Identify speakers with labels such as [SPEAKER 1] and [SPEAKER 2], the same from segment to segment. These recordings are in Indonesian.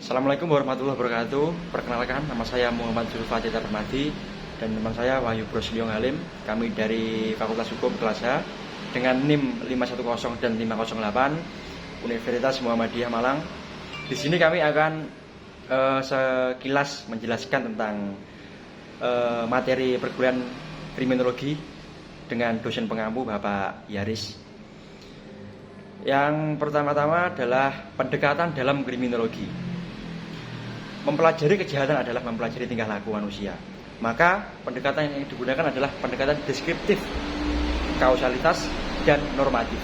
[SPEAKER 1] Assalamualaikum warahmatullahi wabarakatuh. Perkenalkan, nama saya Muhammad Zulfa Tita Permadi dan teman saya Wahyu Brosliong Halim. Kami dari Fakultas Hukum kelas H dengan NIM 510 dan 508 Universitas Muhammadiyah Malang. Di sini kami akan sekilas menjelaskan tentang materi perkuliahan kriminologi dengan dosen pengampu Bapak Yaris. Yang pertama-tama adalah pendekatan dalam kriminologi. Mempelajari kejahatan adalah mempelajari tingkah laku manusia. Maka pendekatan yang digunakan adalah pendekatan deskriptif, kausalitas, dan normatif.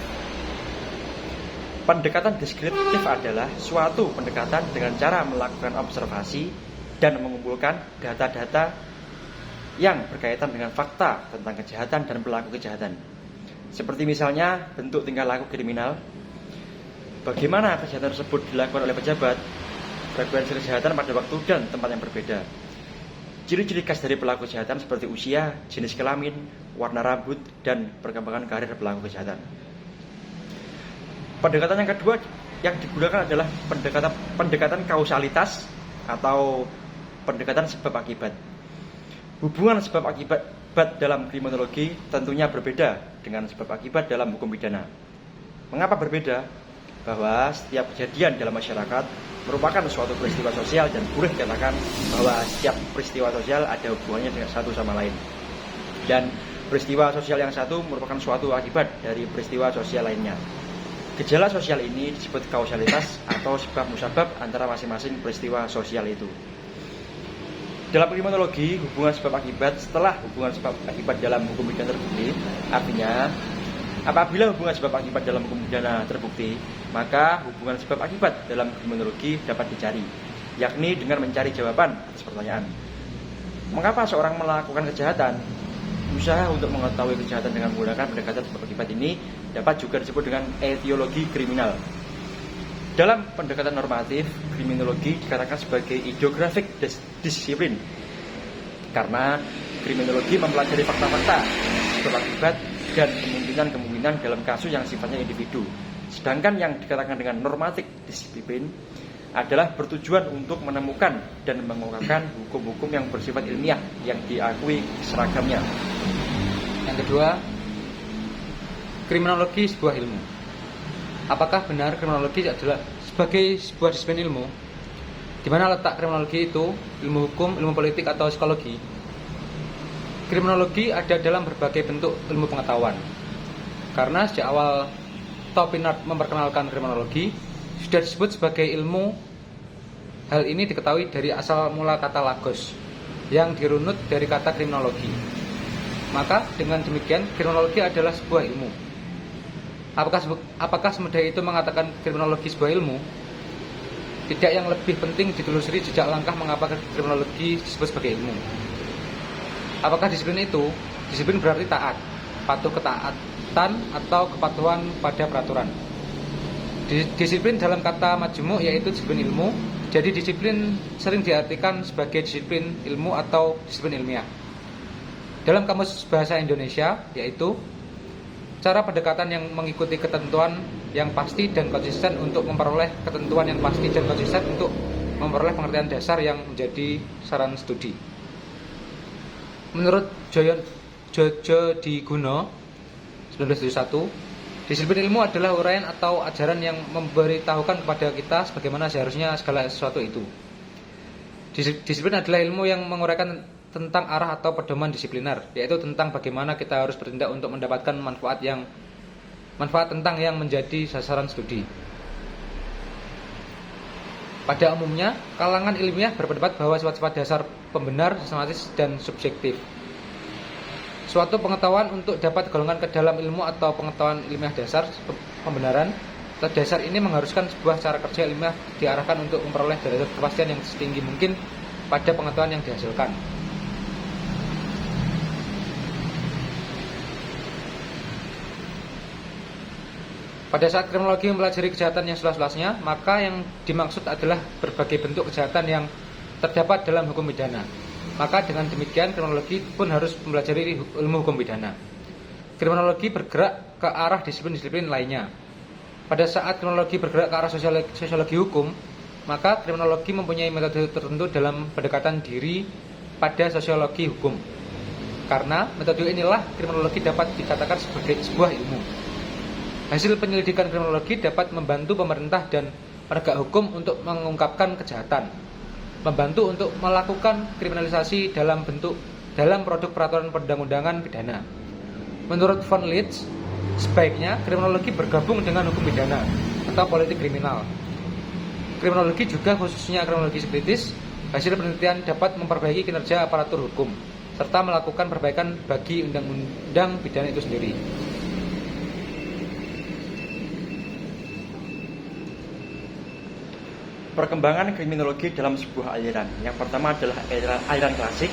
[SPEAKER 1] Pendekatan deskriptif adalah suatu pendekatan dengan cara melakukan observasi dan mengumpulkan data-data yang berkaitan dengan fakta tentang kejahatan dan pelaku kejahatan. Seperti misalnya bentuk tingkah laku kriminal, bagaimana kejahatan tersebut dilakukan oleh pejabat, frekuensi kejahatan pada waktu dan tempat yang berbeda, ciri-ciri khas dari pelaku kejahatan seperti usia, jenis kelamin, warna rambut, dan perkembangan karir pelaku kejahatan. Pendekatan yang kedua yang digunakan adalah pendekatan kausalitas atau pendekatan sebab akibat. Hubungan sebab akibat dalam kriminologi tentunya berbeda dengan sebab akibat dalam hukum pidana. Mengapa berbeda? Bahwa setiap kejadian dalam masyarakat merupakan suatu peristiwa sosial dan boleh dikatakan bahwa setiap peristiwa sosial ada hubungannya dengan satu sama lain. Dan peristiwa sosial yang satu merupakan suatu akibat dari peristiwa sosial lainnya. Gejala sosial ini disebut kausalitas atau sebab musabab antara masing-masing peristiwa sosial itu. Dalam kriminologi, hubungan sebab akibat setelah hubungan sebab akibat dalam hukum pidana terbukti, artinya apabila hubungan sebab akibat dalam hukum pidana terbukti, maka hubungan sebab akibat dalam kriminologi dapat dicari, yakni dengan mencari jawaban atas pertanyaan. Mengapa seorang melakukan kejahatan? Usaha untuk mengetahui kejahatan dengan menggunakan pendekatan sebab akibat ini dapat juga disebut dengan etiologi kriminal. Dalam pendekatan normatif, kriminologi dikatakan sebagai ideographic disiplin karena kriminologi mempelajari fakta-fakta sebab akibat dan kemungkinan-kemungkinan dalam kasus yang sifatnya individu. Sedangkan yang dikatakan dengan normatif disiplin adalah bertujuan untuk menemukan dan mengungkapkan hukum-hukum yang bersifat ilmiah yang diakui seragamnya.
[SPEAKER 2] Yang kedua, kriminologi sebuah ilmu. Apakah benar kriminologi adalah sebagai sebuah disiplin ilmu? Di mana letak kriminologi itu? Ilmu hukum, ilmu politik, atau psikologi? Kriminologi ada dalam berbagai bentuk ilmu pengetahuan. Karena sejak awal Topinard memperkenalkan kriminologi, sudah disebut sebagai ilmu. Hal ini diketahui dari asal mula kata logos yang dirunut dari kata kriminologi. Maka dengan demikian kriminologi adalah sebuah ilmu. Apakah semudah itu mengatakan kriminologi sebuah ilmu? Tidak, yang lebih penting ditelusuri jejak langkah mengapa kriminologi disebut sebagai ilmu. Apakah disiplin itu? Disiplin berarti taat, patuh ketaatan atau kepatuhan pada peraturan. Disiplin dalam kata majmuk yaitu disiplin ilmu. Jadi disiplin sering diartikan sebagai disiplin ilmu atau disiplin ilmiah. Dalam kamus bahasa Indonesia yaitu cara pendekatan yang mengikuti ketentuan yang pasti dan konsisten untuk memperoleh ketentuan yang pasti dan konsisten untuk memperoleh pengertian dasar yang menjadi saran studi. Menurut Jojo Diguno 1971, disiplin ilmu adalah uraian atau ajaran yang memberitahukan kepada kita sebagaimana seharusnya segala sesuatu itu. Disiplin adalah ilmu yang menguraikan tentang arah atau pedoman disipliner, yaitu tentang bagaimana kita harus bertindak untuk mendapatkan manfaat tentang yang menjadi sasaran studi. Pada umumnya, kalangan ilmiah berpendapat bahwa sifat-sifat dasar pembenar, sistematis, dan subjektif. Suatu pengetahuan untuk dapat digolongkan ke dalam ilmu atau pengetahuan ilmiah dasar pembenaran atau dasar ini mengharuskan sebuah cara kerja ilmiah diarahkan untuk memperoleh derajat kepastian yang setinggi mungkin pada pengetahuan yang dihasilkan. Pada saat kriminologi mempelajari kejahatan yang seluas-luasnya, maka yang dimaksud adalah berbagai bentuk kejahatan yang terdapat dalam hukum pidana. Maka dengan demikian kriminologi pun harus mempelajari ilmu hukum pidana. Kriminologi bergerak ke arah disiplin-disiplin lainnya. Pada saat kriminologi bergerak ke arah sosiologi hukum, maka kriminologi mempunyai metode tertentu dalam pendekatan diri pada sosiologi hukum. Karena metode inilah kriminologi dapat dikatakan sebagai sebuah ilmu. Hasil penyelidikan kriminologi dapat membantu pemerintah dan penegak hukum untuk mengungkapkan kejahatan, membantu untuk melakukan kriminalisasi dalam produk peraturan perundang-undangan pidana. Menurut von Litz, sebaiknya kriminologi bergabung dengan hukum pidana atau politik kriminal. Kriminologi juga khususnya kriminologi kritis, hasil penelitian dapat memperbaiki kinerja aparatur hukum serta melakukan perbaikan bagi undang-undang pidana itu sendiri.
[SPEAKER 1] Perkembangan kriminologi dalam sebuah aliran. Yang pertama adalah aliran klasik.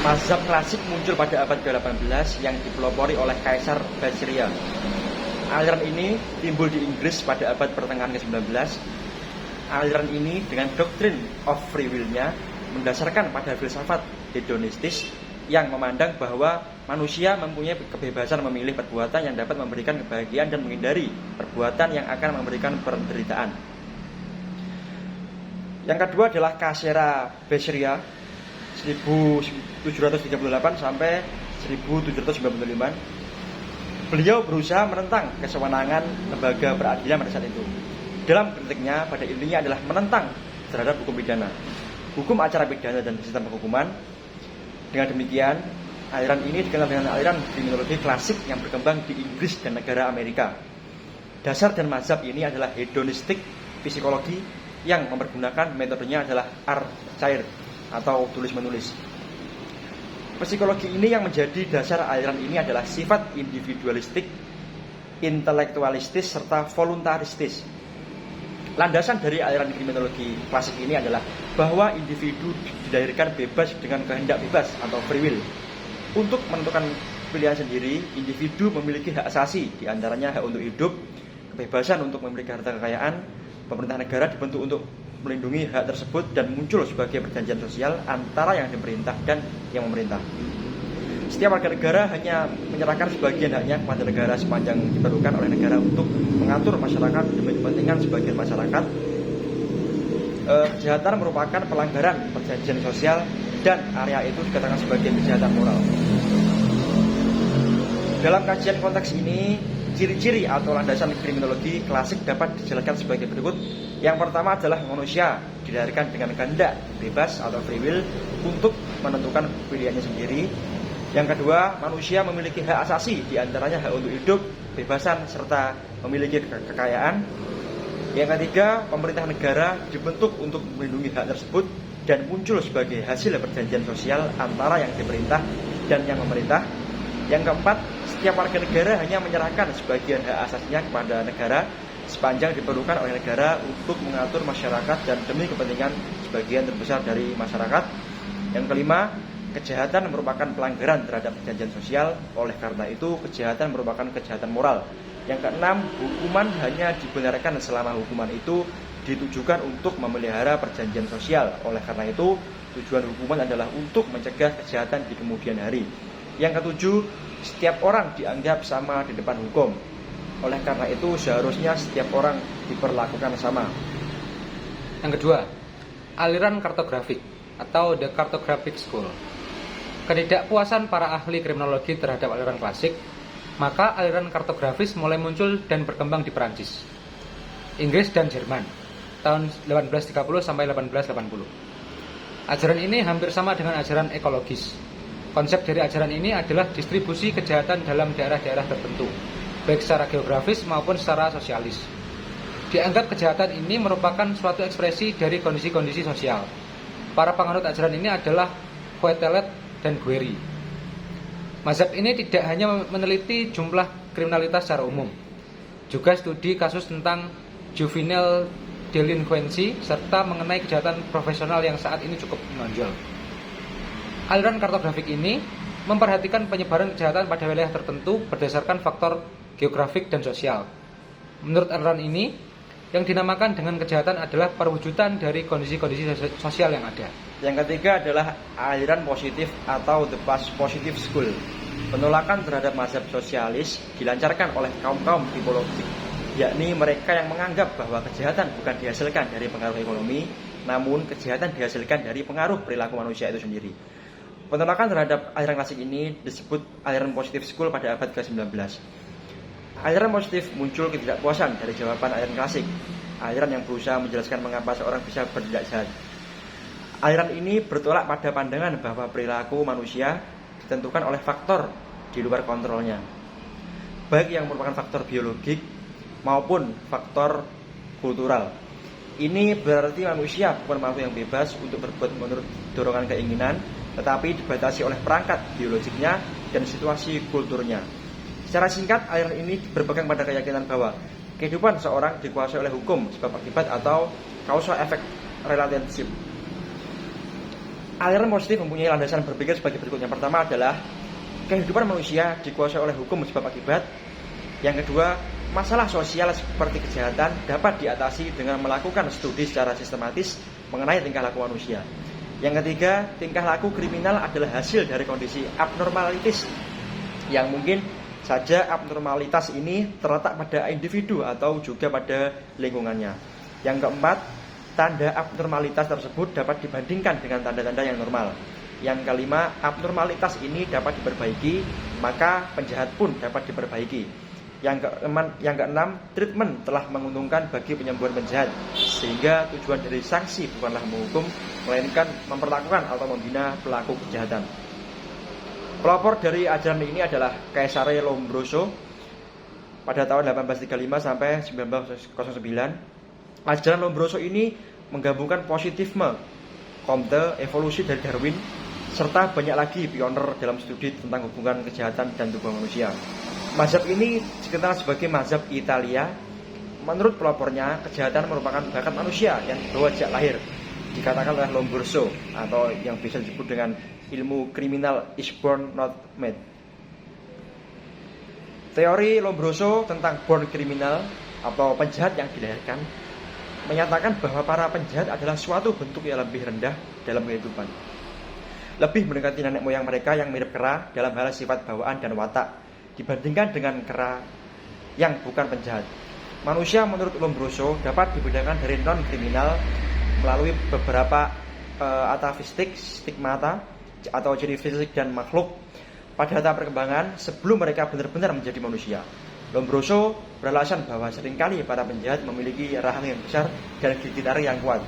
[SPEAKER 1] Mazhab klasik muncul pada abad ke-18 yang dipelopori oleh Kaisar Basiria. Aliran ini timbul di Inggris pada abad pertengahan ke-19. Aliran ini dengan doktrin of free will-nya mendasarkan pada filsafat hedonistis yang memandang bahwa manusia mempunyai kebebasan memilih perbuatan yang dapat memberikan kebahagiaan dan menghindari perbuatan yang akan memberikan penderitaan. Yang kedua adalah Kasera Basiria 1738 sampai 1795. Beliau berusaha menentang kesewenangan lembaga peradilan pada saat itu. Dalam kritiknya pada intinya adalah menentang terhadap hukum pidana, hukum acara pidana dan sistem penghukuman. Dengan demikian, aliran ini dikenal dengan aliran kriminologi klasik yang berkembang di Inggris dan negara Amerika. Dasar dan mazhab ini adalah hedonistik psikologi yang mempergunakan metodenya adalah archair atau tulis-menulis. Psikologi ini yang menjadi dasar aliran ini adalah sifat individualistik, intelektualistis, serta voluntaristis. Landasan dari aliran kriminologi klasik ini adalah bahwa individu dilahirkan bebas dengan kehendak bebas atau free will. Untuk menentukan pilihan sendiri, individu memiliki hak asasi, diantaranya hak untuk hidup, kebebasan untuk memiliki harta kekayaan. Pemerintah negara dibentuk untuk melindungi hak tersebut dan muncul sebagai perjanjian sosial antara yang diperintah dan yang memerintah. Setiap warga negara hanya menyerahkan sebagian haknya kepada negara sepanjang diperlukan oleh negara untuk mengatur masyarakat demi kepentingan sebagian masyarakat. Kejahatan merupakan pelanggaran perjanjian sosial dan area itu dikatakan sebagai kejahatan moral. Dalam kajian konteks ini, ciri-ciri atau landasan kriminologi klasik dapat dijelaskan sebagai berikut. Yang pertama adalah manusia dilahirkan dengan kehendak bebas atau free will untuk menentukan pilihannya sendiri. Yang kedua, manusia memiliki hak asasi, diantaranya hak untuk hidup, kebebasan, serta memiliki kekayaan. Yang ketiga, pemerintah negara dibentuk untuk melindungi hak tersebut dan muncul sebagai hasil perjanjian sosial antara yang diperintah dan yang memerintah. Yang keempat, setiap warga negara hanya menyerahkan sebagian hak asasinya kepada negara sepanjang diperlukan oleh negara untuk mengatur masyarakat dan demi kepentingan sebagian terbesar dari masyarakat. Yang kelima, kejahatan merupakan pelanggaran terhadap perjanjian sosial, oleh karena itu kejahatan merupakan kejahatan moral. Yang keenam, hukuman hanya dibenarkan selama hukuman itu ditujukan untuk memelihara perjanjian sosial, oleh karena itu tujuan hukuman adalah untuk mencegah kejahatan di kemudian hari. Yang ketujuh, setiap orang dianggap sama di depan hukum, oleh karena itu seharusnya setiap orang diperlakukan sama.
[SPEAKER 2] Yang kedua, aliran kartografik atau The Cartographic School. Ketidakpuasan para ahli kriminologi terhadap aliran klasik, maka aliran kartografis mulai muncul dan berkembang di Perancis, Inggris dan Jerman tahun 1830 sampai 1880. Ajaran ini hampir sama dengan ajaran ekologis. Konsep dari ajaran ini adalah distribusi kejahatan dalam daerah-daerah tertentu, baik secara geografis maupun secara sosialis. Dianggap kejahatan ini merupakan suatu ekspresi dari kondisi-kondisi sosial. Para penganut ajaran ini adalah Quetelet dan Guerry. Mazhab ini tidak hanya meneliti jumlah kriminalitas secara umum, juga studi kasus tentang juvenile delinquency serta mengenai kejahatan profesional yang saat ini cukup menonjol. Aliran kartografik ini memperhatikan penyebaran kejahatan pada wilayah tertentu berdasarkan faktor geografik dan sosial. Menurut aliran ini, yang dinamakan dengan kejahatan adalah perwujudan dari kondisi-kondisi sosial yang ada.
[SPEAKER 1] Yang ketiga adalah aliran positif atau The Positive School. Penolakan terhadap mazhab sosialis dilancarkan oleh kaum-kaum yakni mereka yang menganggap bahwa kejahatan bukan dihasilkan dari pengaruh ekonomi, namun kejahatan dihasilkan dari pengaruh perilaku manusia itu sendiri. Penolakan terhadap aliran klasik ini disebut aliran positif school pada abad ke-19. Aliran positif muncul ketidakpuasan dari jawaban aliran klasik, aliran yang berusaha menjelaskan mengapa seorang bisa bertindak jahat. Aliran ini bertolak pada pandangan bahwa perilaku manusia ditentukan oleh faktor di luar kontrolnya, baik yang merupakan faktor biologik maupun faktor kultural. Ini berarti manusia bukan makhluk yang bebas untuk berbuat menurut dorongan keinginan, tetapi dibatasi oleh perangkat biologiknya dan situasi kulturnya. Secara singkat, aliran ini berpegang pada keyakinan bahwa kehidupan seorang dikuasai oleh hukum sebab akibat atau causal effect relationship. Aliran positif mempunyai landasan berpikir sebagai berikut. Yang pertama adalah kehidupan manusia dikuasai oleh hukum sebab akibat. Yang kedua, masalah sosial seperti kejahatan dapat diatasi dengan melakukan studi secara sistematis mengenai tingkah laku manusia. Yang ketiga, tingkah laku kriminal adalah hasil dari kondisi abnormalitas yang mungkin saja abnormalitas ini terletak pada individu atau juga pada lingkungannya. Yang keempat, tanda abnormalitas tersebut dapat dibandingkan dengan tanda-tanda yang normal. Yang kelima, abnormalitas ini dapat diperbaiki, maka penjahat pun dapat diperbaiki. Yang keenam, treatment telah menguntungkan bagi penyembuhan penjahat, sehingga tujuan dari sanksi bukanlah menghukum, melainkan memperlakukan atau membina pelaku kejahatan. Pelopor dari ajaran ini adalah Cesare Lombroso pada tahun 1835 sampai 1909. Ajaran Lombroso ini menggabungkan positivisme, Comte, evolusi dari Darwin, serta banyak lagi pioner dalam studi tentang hubungan kejahatan dan tubuh manusia. Mazhab ini dikenal sebagai mazhab Italia. Menurut pelopornya, kejahatan merupakan bakat manusia yang dibawa sejak lahir. Dikatakan oleh Lombroso, atau yang bisa disebut dengan ilmu kriminal is born not made. Teori Lombroso tentang born criminal atau penjahat yang dilahirkan menyatakan bahwa para penjahat adalah suatu bentuk yang lebih rendah dalam kehidupan, lebih mendekati nenek moyang mereka yang mirip kera dalam hal sifat bawaan dan watak dibandingkan dengan kera yang bukan penjahat. Manusia menurut Lombroso dapat dibedakan dari non-kriminal melalui beberapa atavistik, stigmata atau ciri fisik dan makhluk pada tahap perkembangan sebelum mereka benar-benar menjadi manusia. Lombroso beralasan bahwa seringkali para penjahat memiliki rahang yang besar dan gigi taring yang kuat.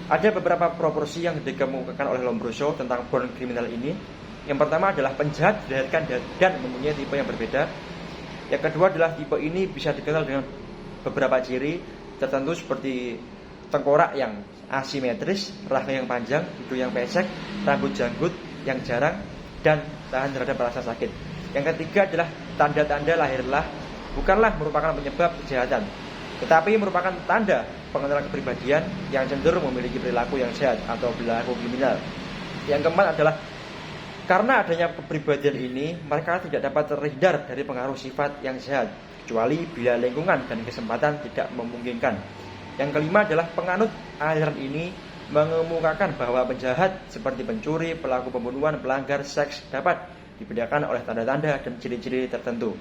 [SPEAKER 1] Ada beberapa proporsi yang dikemukakan oleh Lombroso tentang born criminal ini. Yang pertama adalah penjahat dilahirkan dan mempunyai tipe yang berbeda. Yang kedua adalah tipe ini bisa dikenal dengan beberapa ciri tertentu seperti tengkorak yang asimetris, rahang yang panjang, hidung yang pesek, rambut janggut yang jarang, dan tahan terhadap rasa sakit. Yang ketiga adalah tanda-tanda lahirlah bukanlah merupakan penyebab kejahatan, tetapi merupakan tanda pengenalan kepribadian yang cenderung memiliki perilaku yang sehat atau perilaku kriminal. Yang keempat adalah karena adanya kepribadian ini, mereka tidak dapat terhindar dari pengaruh sifat yang sehat, kecuali bila lingkungan dan kesempatan tidak memungkinkan. Yang kelima adalah penganut aliran ini mengemukakan bahwa penjahat seperti pencuri, pelaku pembunuhan, pelanggar seks dapat dibedakan oleh tanda-tanda dan ciri-ciri tertentu.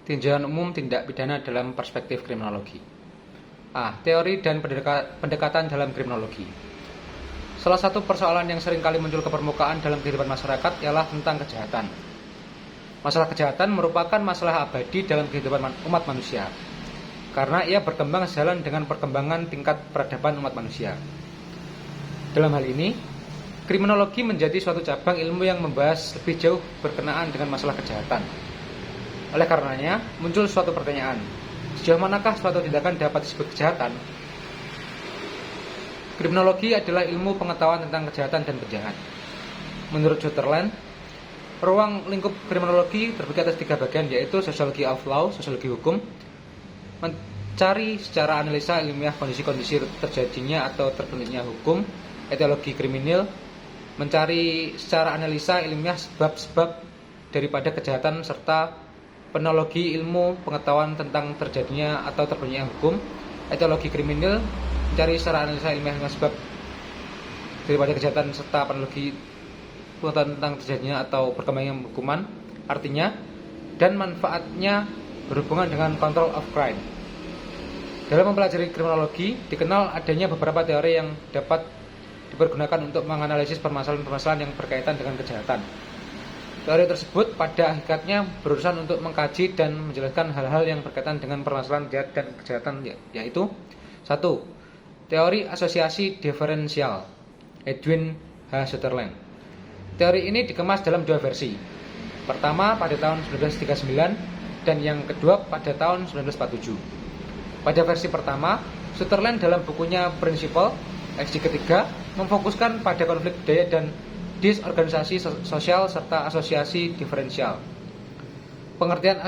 [SPEAKER 2] Tinjauan umum tindak pidana dalam perspektif kriminologi. Teori dan pendekatan dalam kriminologi. Salah satu persoalan yang sering kali muncul ke permukaan dalam kehidupan masyarakat ialah tentang kejahatan. Masalah kejahatan merupakan masalah abadi dalam kehidupan umat manusia, karena ia berkembang sejalan dengan perkembangan tingkat peradaban umat manusia. Dalam hal ini, kriminologi menjadi suatu cabang ilmu yang membahas lebih jauh berkenaan dengan masalah kejahatan. Oleh karenanya, muncul suatu pertanyaan, sejauh manakah suatu tindakan dapat disebut kejahatan? Kriminologi adalah ilmu pengetahuan tentang kejahatan dan penjahat. Menurut Sutherland, ruang lingkup kriminologi terbagi atas 3 bagian, yaitu sociology of law, sosiologi hukum, mencari secara analisa ilmiah kondisi-kondisi terjadinya atau terbentuknya hukum, etiologi kriminal, mencari secara analisa ilmiah sebab-sebab daripada kejahatan, serta penologi ilmu pengetahuan tentang terjadinya atau terbentuknya hukum, etiologi kriminal, mencari secara analisa ilmiah sebab daripada kejahatan serta analogi tentang terjadinya atau berkembangnya hukuman, artinya dan manfaatnya berhubungan dengan control of crime. Dalam mempelajari kriminologi, dikenal adanya beberapa teori yang dapat dipergunakan untuk menganalisis permasalahan-permasalahan yang berkaitan dengan kejahatan. Teori tersebut pada hakikatnya berurusan untuk mengkaji dan menjelaskan hal-hal yang berkaitan dengan permasalahan jahat dan kejahatan, yaitu 1. Teori asosiasi diferensial Edwin H. Sutherland. Teori ini dikemas dalam dua versi. Pertama pada tahun 1939 dan yang kedua pada tahun 1947. Pada versi pertama, Sutherland dalam bukunya Principle XG ketiga memfokuskan pada konflik budaya dan disorganisasi sosial serta asosiasi diferensial. Pengertian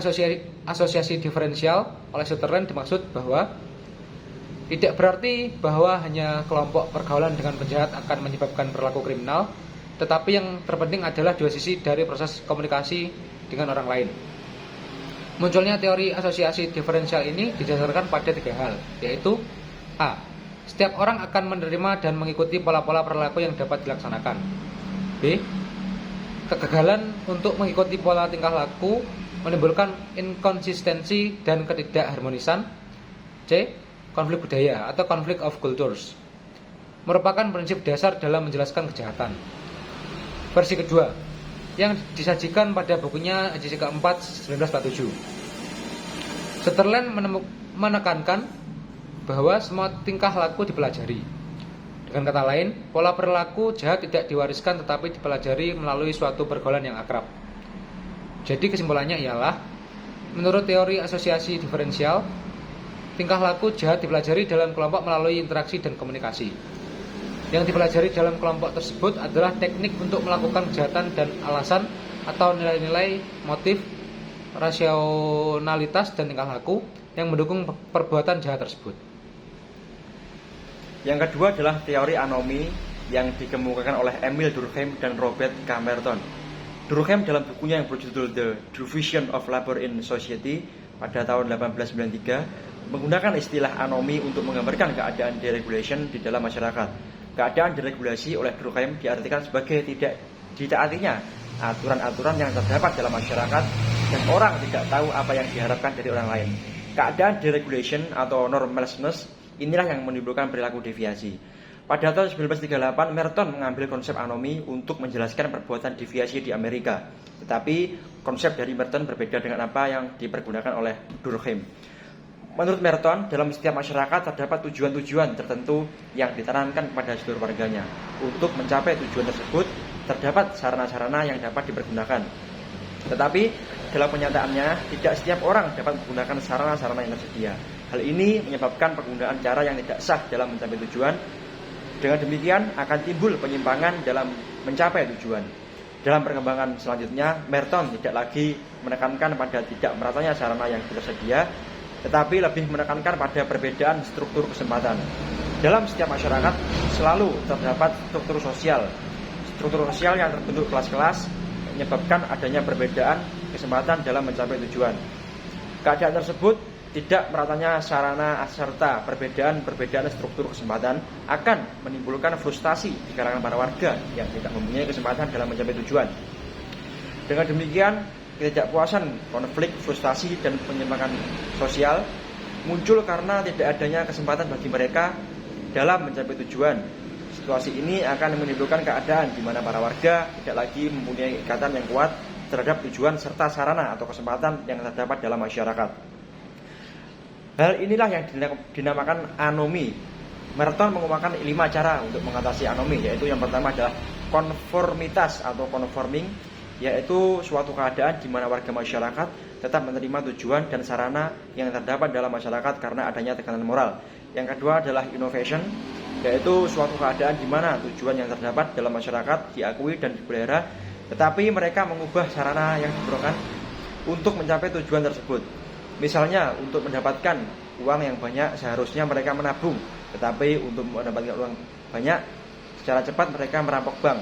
[SPEAKER 2] asosiasi diferensial oleh Sutherland dimaksud bahwa tidak berarti bahwa hanya kelompok pergaulan dengan penjahat akan menyebabkan perilaku kriminal, tetapi yang terpenting adalah dua sisi dari proses komunikasi dengan orang lain. Munculnya teori asosiasi diferensial ini didasarkan pada tiga hal, yaitu A. Setiap orang akan menerima dan mengikuti pola-pola perilaku yang dapat dilaksanakan. B. Kegagalan untuk mengikuti pola tingkah laku menimbulkan inkonsistensi dan ketidakharmonisan. C. Konflik budaya atau conflict of cultures merupakan prinsip dasar dalam menjelaskan kejahatan. Versi kedua yang disajikan pada bukunya edisi keempat 1947. Sutherland menekankan bahwa semua tingkah laku dipelajari. Dengan kata lain, pola perilaku jahat tidak diwariskan tetapi dipelajari melalui suatu pergaulan yang akrab. Jadi kesimpulannya ialah, menurut teori asosiasi diferensial, tingkah laku jahat dipelajari dalam kelompok melalui interaksi dan komunikasi. Yang dipelajari dalam kelompok tersebut adalah teknik untuk melakukan kejahatan dan alasan atau nilai-nilai, motif, rasionalitas dan tingkah laku yang mendukung perbuatan jahat tersebut.
[SPEAKER 1] Yang kedua adalah teori anomi yang dikemukakan oleh Emil Durkheim dan Robert K. Merton. Durkheim dalam bukunya yang berjudul The Division of Labor in Society pada tahun 1893 menggunakan istilah anomi untuk menggambarkan keadaan deregulation di dalam masyarakat. Keadaan deregulasi oleh Durkheim diartikan sebagai tidak ditaatinya aturan-aturan yang terdapat dalam masyarakat dan orang tidak tahu apa yang diharapkan dari orang lain. Keadaan deregulation atau normlessness inilah yang menimbulkan perilaku deviasi. Pada tahun 1938, Merton mengambil konsep anomi untuk menjelaskan perbuatan deviasi di Amerika. Tetapi konsep dari Merton berbeda dengan apa yang dipergunakan oleh Durkheim. Menurut Merton, dalam setiap masyarakat terdapat tujuan-tujuan tertentu yang ditanamkan kepada seluruh warganya. Untuk mencapai tujuan tersebut, terdapat sarana-sarana yang dapat dipergunakan. Tetapi dalam kenyataannya, tidak setiap orang dapat menggunakan sarana-sarana yang tersedia. Hal ini menyebabkan penggunaan cara yang tidak sah dalam mencapai tujuan. Dengan demikian akan timbul penyimpangan dalam mencapai tujuan. Dalam perkembangan selanjutnya, Merton tidak lagi menekankan pada tidak meratanya sarana yang tersedia, tetapi lebih menekankan pada perbedaan struktur kesempatan. Dalam setiap masyarakat selalu terdapat struktur sosial. Struktur sosial yang terbentuk kelas-kelas menyebabkan adanya perbedaan kesempatan dalam mencapai tujuan. Keadaan tersebut tidak meratanya sarana serta perbedaan struktur kesempatan akan menimbulkan frustasi di kalangan para warga yang tidak mempunyai kesempatan dalam mencapai tujuan. Dengan demikian, ketidakpuasan, konflik, frustasi, dan penyimpangan sosial muncul karena tidak adanya kesempatan bagi mereka dalam mencapai tujuan. Situasi ini akan menimbulkan keadaan di mana para warga tidak lagi mempunyai ikatan yang kuat terhadap tujuan serta sarana atau kesempatan yang terdapat dalam masyarakat. Hal inilah yang dinamakan anomi. Merton mengumpulkan 5 cara untuk mengatasi anomi, yaitu yang pertama adalah konformitas atau conforming, yaitu suatu keadaan di mana warga masyarakat tetap menerima tujuan dan sarana yang terdapat dalam masyarakat karena adanya tekanan moral. Yang kedua adalah innovation, yaitu suatu keadaan di mana tujuan yang terdapat dalam masyarakat diakui dan dipelihara, tetapi mereka mengubah sarana yang diperlukan untuk mencapai tujuan tersebut. Misalnya, untuk mendapatkan uang yang banyak seharusnya mereka menabung, tetapi untuk mendapatkan uang banyak secara cepat mereka merampok bank.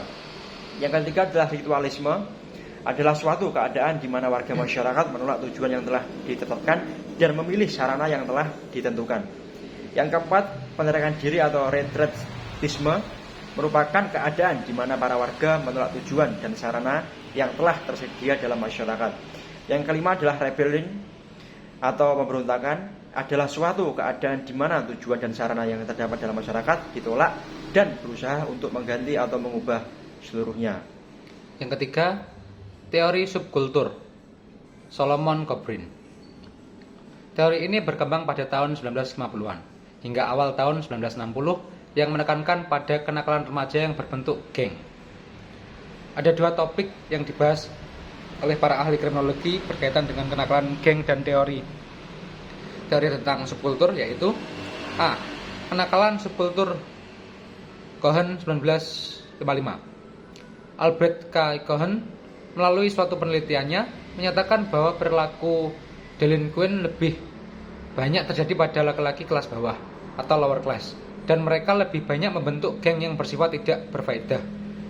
[SPEAKER 1] Yang ketiga adalah ritualisme, adalah suatu keadaan di mana warga masyarakat menolak tujuan yang telah ditetapkan dan memilih sarana yang telah ditentukan. Yang keempat, penerikan diri atau retretisme, merupakan keadaan di mana para warga menolak tujuan dan sarana yang telah tersedia dalam masyarakat. Yang kelima adalah rebelling atau pemberontakan, adalah suatu keadaan di mana tujuan dan sarana yang terdapat dalam masyarakat ditolak dan berusaha untuk mengganti atau mengubah seluruhnya.
[SPEAKER 2] Yang ketiga, teori subkultur, Solomon Gobrin. Teori ini berkembang pada tahun 1950-an hingga awal tahun 1960 yang menekankan pada kenakalan remaja yang berbentuk geng. Ada dua topik yang dibahas oleh para ahli kriminologi berkaitan dengan kenakalan geng dan teori tentang subkultur, yaitu A. Kenakalan subkultur Cohen 1955. Albert K. Cohen melalui suatu penelitiannya menyatakan bahwa perilaku delinquent lebih banyak terjadi pada laki-laki kelas bawah atau lower class, dan mereka lebih banyak membentuk geng yang bersifat tidak berfaedah,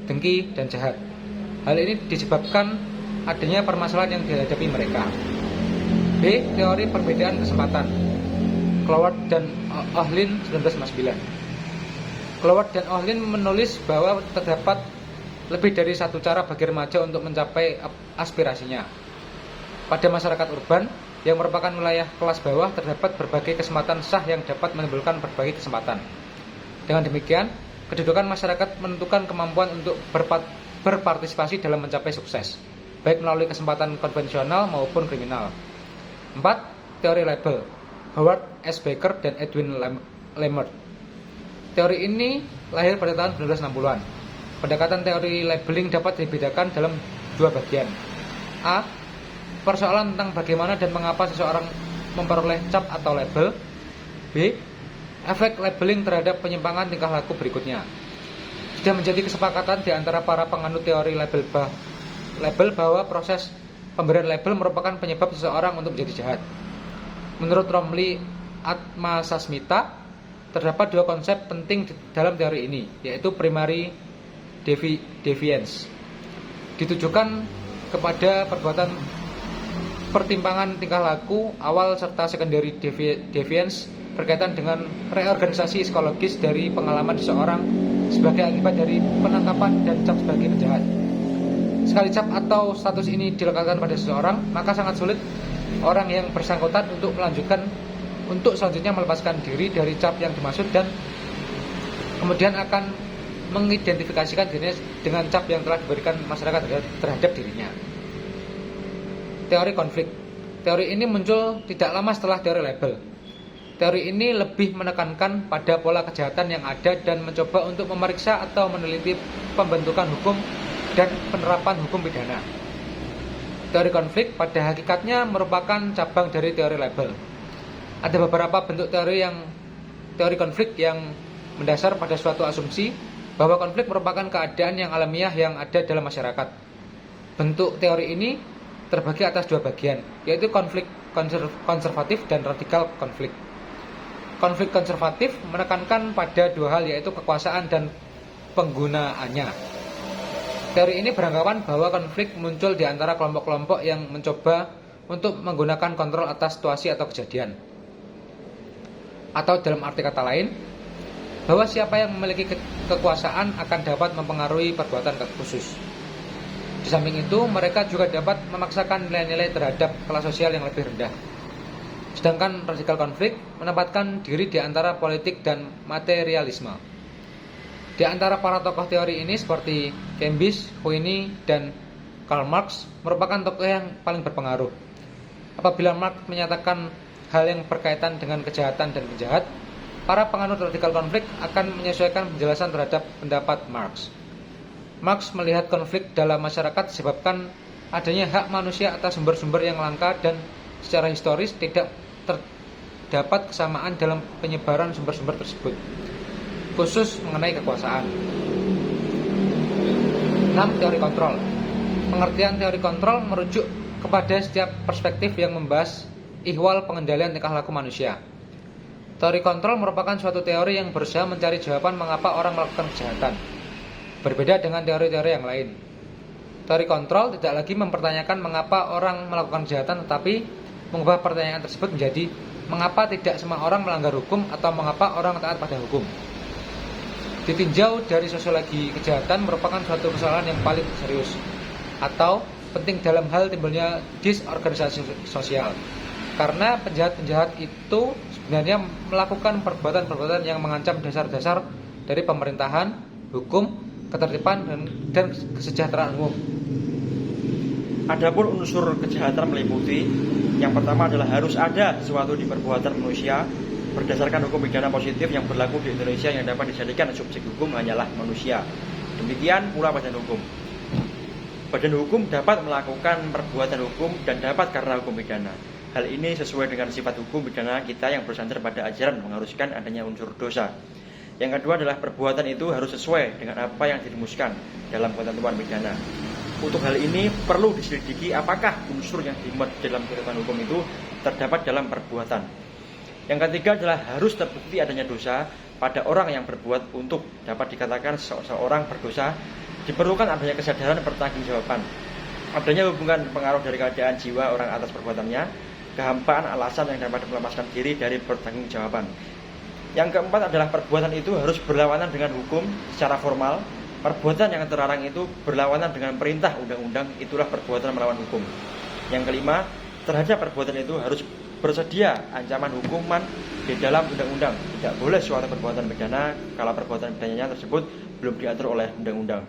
[SPEAKER 2] dengki, dan jahat. Hal ini disebabkan adanya permasalahan yang dihadapi mereka. B. Teori perbedaan kesempatan, Cloward dan Ohlin 1959. Cloward dan Ohlin menulis bahwa terdapat lebih dari satu cara bagi remaja untuk mencapai aspirasinya. Pada masyarakat urban yang merupakan wilayah kelas bawah, terdapat berbagai kesempatan sah yang dapat menimbulkan berbagai kesempatan. Dengan demikian, kedudukan masyarakat menentukan kemampuan untuk berpartisipasi dalam mencapai sukses, baik melalui kesempatan konvensional maupun kriminal. 4. Teori label, Howard S. Baker dan Edwin Lemert. Teori ini lahir pada tahun 1960-an. Pendekatan teori labeling dapat dibedakan dalam dua bagian. A. Persoalan tentang bagaimana dan mengapa seseorang memperoleh cap atau label. B. Efek labeling terhadap penyimpangan tingkah laku berikutnya. Sudah menjadi kesepakatan di antara para penganut teori label bahwa proses pemberian label merupakan penyebab seseorang untuk menjadi jahat. Menurut Romli Atmasasmita, terdapat dua konsep penting dalam teori ini, yaitu primary deviance, ditujukan kepada perbuatan pertimpangan tingkah laku awal, serta secondary deviance berkaitan dengan reorganisasi psikologis dari pengalaman seseorang sebagai akibat dari penangkapan dan cap sebagai penjahat. Sekali cap atau status ini dilekatkan pada seseorang, maka sangat sulit orang yang bersangkutan untuk selanjutnya melepaskan diri dari cap yang dimaksud dan kemudian akan mengidentifikasikan dirinya dengan cap yang telah diberikan masyarakat terhadap dirinya. Teori konflik. Teori ini muncul tidak lama setelah teori label. Teori ini lebih menekankan pada pola kejahatan yang ada dan mencoba untuk memeriksa atau meneliti pembentukan hukum dan penerapan hukum pidana. Teori konflik pada hakikatnya merupakan cabang dari teori label. Ada beberapa bentuk teori konflik yang mendasar pada suatu asumsi bahwa konflik merupakan keadaan yang alamiah yang ada dalam masyarakat. Bentuk teori ini terbagi atas dua bagian, yaitu konflik konservatif dan radikal konflik. Konflik konservatif menekankan pada dua hal, yaitu kekuasaan dan penggunaannya. Teori ini beranggapan bahwa konflik muncul di antara kelompok-kelompok yang mencoba untuk menggunakan kontrol atas situasi atau kejadian. Atau dalam arti kata lain, bahwa siapa yang memiliki kekuasaan akan dapat mempengaruhi perbuatan khusus. Di samping itu, mereka juga dapat memaksakan nilai-nilai terhadap kelas sosial yang lebih rendah. Sedangkan radikal konflik menempatkan diri di antara politik dan materialisme. Di antara para tokoh teori ini seperti Cambridge, Huini, dan Karl Marx merupakan tokoh yang paling berpengaruh. Apabila Marx menyatakan hal yang berkaitan dengan kejahatan dan penjahat, para penganut radikal konflik akan menyesuaikan penjelasan terhadap pendapat Marx. Marx melihat konflik dalam masyarakat disebabkan adanya hak manusia atas sumber-sumber yang langka dan secara historis tidak terdapat kesamaan dalam penyebaran sumber-sumber tersebut, khusus mengenai kekuasaan. 6. Teori kontrol. Pengertian teori kontrol merujuk kepada setiap perspektif yang membahas ihwal pengendalian tingkah laku manusia. Teori kontrol merupakan suatu teori yang berusaha mencari jawaban mengapa orang melakukan kejahatan. Berbeda dengan teori-teori yang lain. Teori kontrol tidak lagi mempertanyakan mengapa orang melakukan kejahatan, tetapi mengubah pertanyaan tersebut menjadi mengapa tidak semua orang melanggar hukum atau mengapa orang taat pada hukum. Ditinjau dari sosiologi, kejahatan merupakan suatu persoalan yang paling serius atau penting dalam hal timbulnya disorganisasi sosial. Karena penjahat-penjahat itu sebenarnya melakukan perbuatan-perbuatan yang mengancam dasar-dasar dari pemerintahan, hukum, ketertiban, dan kesejahteraan umum.
[SPEAKER 1] Adapun unsur kejahatan meliputi yang pertama adalah harus ada sesuatu di perbuatan manusia berdasarkan hukum pidana positif yang berlaku di Indonesia yang dapat dijadikan subjek hukum hanyalah manusia. Demikian pula badan hukum. Badan hukum dapat melakukan perbuatan hukum dan dapat karena hukum pidana. Hal ini sesuai dengan sifat hukum pidana kita yang bersandar pada ajaran mengharuskan adanya unsur dosa. Yang kedua adalah perbuatan itu harus sesuai dengan apa yang dirumuskan dalam ketentuan pidana. Untuk hal ini perlu diselidiki apakah unsur yang dimuat dalam ketentuan hukum itu terdapat dalam perbuatan. Yang ketiga adalah harus terbukti adanya dosa pada orang yang berbuat. Untuk dapat dikatakan seseorang berdosa diperlukan adanya kesadaran pertanggungjawaban, adanya hubungan pengaruh dari keadaan jiwa orang atas perbuatannya, kehampaan alasan yang dapat melepaskan diri dari pertanggungjawaban. Yang keempat adalah perbuatan itu harus berlawanan dengan hukum secara formal. Perbuatan yang terlarang itu berlawanan dengan perintah undang-undang, itulah perbuatan melawan hukum. Yang kelima, terhadap perbuatan itu harus bersedia ancaman hukuman di dalam undang-undang. Tidak boleh suatu perbuatan pidana kalau perbuatan pidananya tersebut belum diatur oleh undang-undang.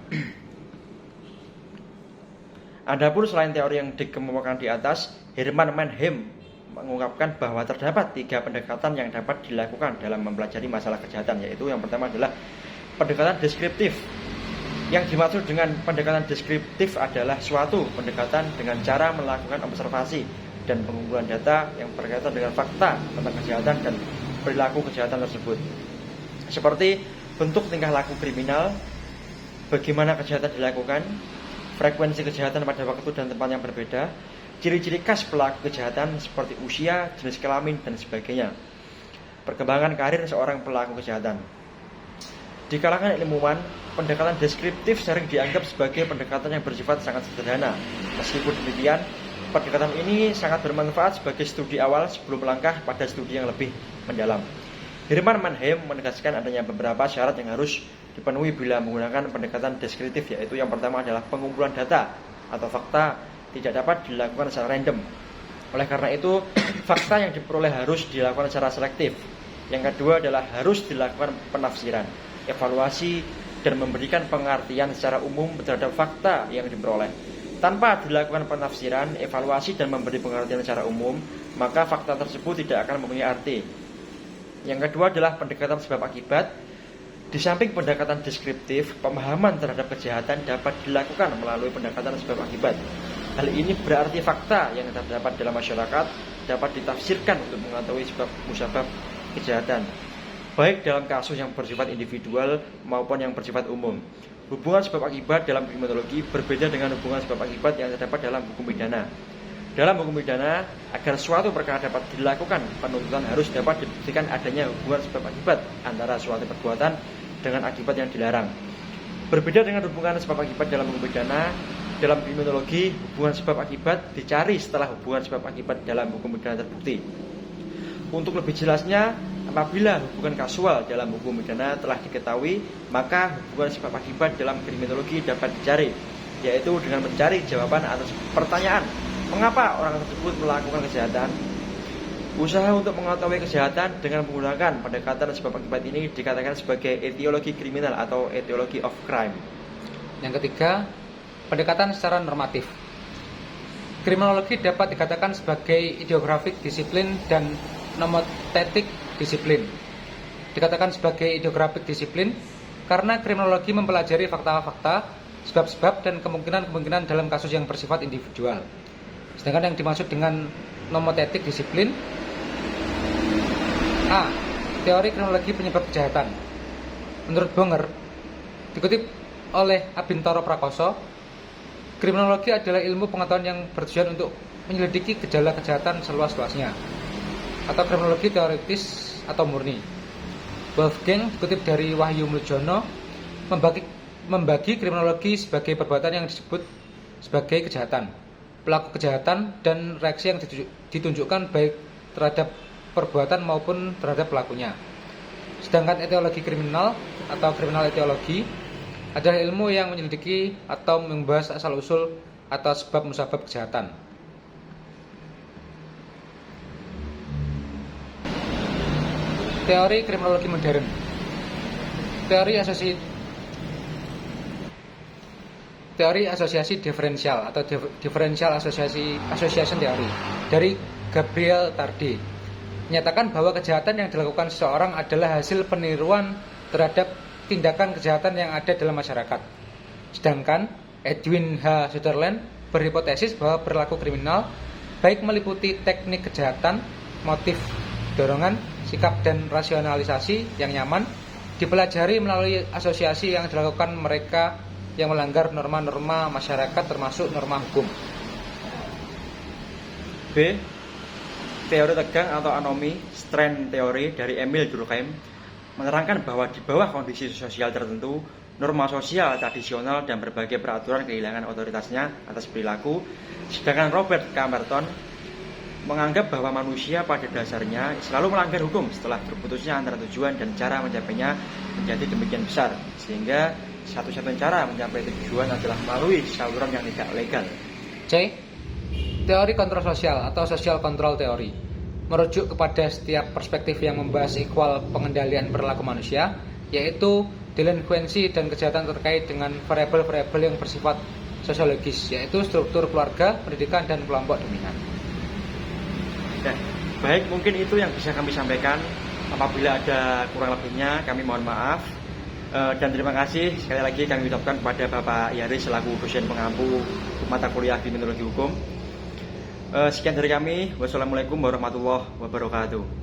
[SPEAKER 1] Adapun selain teori yang dikemukakan di atas, Herman Mannheim mengungkapkan bahwa terdapat 3 pendekatan yang dapat dilakukan dalam mempelajari masalah kejahatan, yaitu yang pertama adalah pendekatan deskriptif. Yang dimaksud dengan pendekatan deskriptif adalah suatu pendekatan dengan cara melakukan observasi dan pengumpulan data yang berkaitan dengan fakta tentang kejahatan dan perilaku kejahatan tersebut, seperti bentuk tingkah laku kriminal, bagaimana kejahatan dilakukan, frekuensi kejahatan pada waktu dan tempat yang berbeda, ciri-ciri khas pelaku kejahatan seperti usia, jenis kelamin, dan sebagainya, perkembangan karir seorang pelaku kejahatan. Di kalangan ilmuwan, pendekatan deskriptif sering dianggap sebagai pendekatan yang bersifat sangat sederhana. Meskipun demikian, pendekatan ini sangat bermanfaat sebagai studi awal sebelum melangkah pada studi yang lebih mendalam. Herman Mannheim menegaskan adanya beberapa syarat yang harus dipenuhi bila menggunakan pendekatan deskriptif, yaitu yang pertama adalah pengumpulan data atau fakta tidak dapat dilakukan secara random. Oleh karena itu, fakta yang diperoleh harus dilakukan secara selektif. Yang kedua adalah harus dilakukan penafsiran, evaluasi, dan memberikan pengertian secara umum terhadap fakta yang diperoleh. Tanpa dilakukan penafsiran, evaluasi, dan memberi pengertian secara umum, maka fakta tersebut tidak akan mempunyai arti. Yang kedua adalah pendekatan sebab akibat. Di samping pendekatan deskriptif, pemahaman terhadap kejahatan dapat dilakukan melalui pendekatan sebab akibat. Hal ini berarti fakta yang terdapat dalam masyarakat dapat ditafsirkan untuk mengetahui sebab musabab kejahatan, baik dalam kasus yang bersifat individual maupun yang bersifat umum. Hubungan sebab akibat dalam kriminologi berbeda dengan hubungan sebab akibat yang terdapat dalam hukum pidana. Dalam hukum pidana, agar suatu perkara dapat dilakukan penuntutan harus dapat dibuktikan adanya hubungan sebab akibat antara suatu perbuatan dengan akibat yang dilarang. Berbeda dengan hubungan sebab akibat dalam hukum pidana, dalam kriminologi hubungan sebab akibat dicari setelah hubungan sebab akibat dalam hukum pidana terbukti. Untuk lebih jelasnya, apabila hubungan kasual dalam hukum pidana telah diketahui, maka hubungan sebab akibat dalam kriminologi dapat dicari, yaitu dengan mencari jawaban atas pertanyaan, mengapa orang tersebut melakukan kejahatan. Usaha untuk mengetahui kejahatan dengan menggunakan pendekatan sebab akibat ini dikatakan sebagai etiologi kriminal atau etiology of crime.
[SPEAKER 2] Yang ketiga, pendekatan secara normatif. Kriminologi dapat dikatakan sebagai ideografik disiplin dan nomotetik disiplin. Dikatakan sebagai ideografik disiplin karena kriminologi mempelajari fakta-fakta, sebab-sebab, dan kemungkinan-kemungkinan dalam kasus yang bersifat individual. Sedangkan yang dimaksud dengan nomotetik disiplin, A. Teori kronologi penyebab kejahatan. Menurut Bonger, dikutip oleh Abintoro Prakoso, kriminologi adalah ilmu pengetahuan yang bertujuan untuk menyelidiki gejala kejahatan seluas-luasnya, atau kriminologi teoritis atau murni. Wolfgang, dikutip dari Wahyu Muljono, membagi kriminologi sebagai perbuatan yang disebut sebagai kejahatan, pelaku kejahatan, dan reaksi yang ditunjukkan baik terhadap perbuatan maupun terhadap pelakunya. Sedangkan etiologi kriminal atau kriminal etiologi adalah ilmu yang menyelidiki atau membahas asal-usul atau sebab musabab kejahatan. Teori kriminologi modern. Teori asosiasi diferensial atau differential association theory dari Gabriel Tarde menyatakan bahwa kejahatan yang dilakukan seseorang adalah hasil peniruan terhadap tindakan kejahatan yang ada dalam masyarakat. Sedangkan Edwin H. Sutherland berhipotesis bahwa perilaku kriminal baik meliputi teknik kejahatan, motif, dorongan, sikap dan rasionalisasi yang nyaman dipelajari melalui asosiasi yang dilakukan mereka yang melanggar norma-norma masyarakat termasuk norma hukum.
[SPEAKER 1] B. Teori tegang atau anomi strand teori dari Emil Durkheim menerangkan bahwa di bawah kondisi sosial tertentu, norma sosial tradisional dan berbagai peraturan kehilangan otoritasnya atas perilaku. Sedangkan Robert K. Merton menganggap bahwa manusia pada dasarnya selalu melanggar hukum setelah terputusnya antara tujuan dan cara mencapainya menjadi demikian besar, sehingga satu-satunya cara mencapai tujuan adalah melalui saluran yang tidak legal.
[SPEAKER 2] C. Teori kontrol sosial atau social control teori merujuk kepada setiap perspektif yang membahas ikhwal pengendalian perilaku manusia, yaitu delinkuensi dan kejahatan terkait dengan variabel-variabel yang bersifat sosiologis, yaitu struktur keluarga, pendidikan, dan kelompok dominan.
[SPEAKER 1] Nah, baik, mungkin itu yang bisa kami sampaikan. Apabila ada kurang lebihnya, kami mohon maaf. Dan terima kasih sekali lagi kami ucapkan kepada Bapak Yaris selaku dosen pengampu mata kuliah Kriminologi Hukum. Sekian dari kami. Wassalamualaikum warahmatullahi wabarakatuh.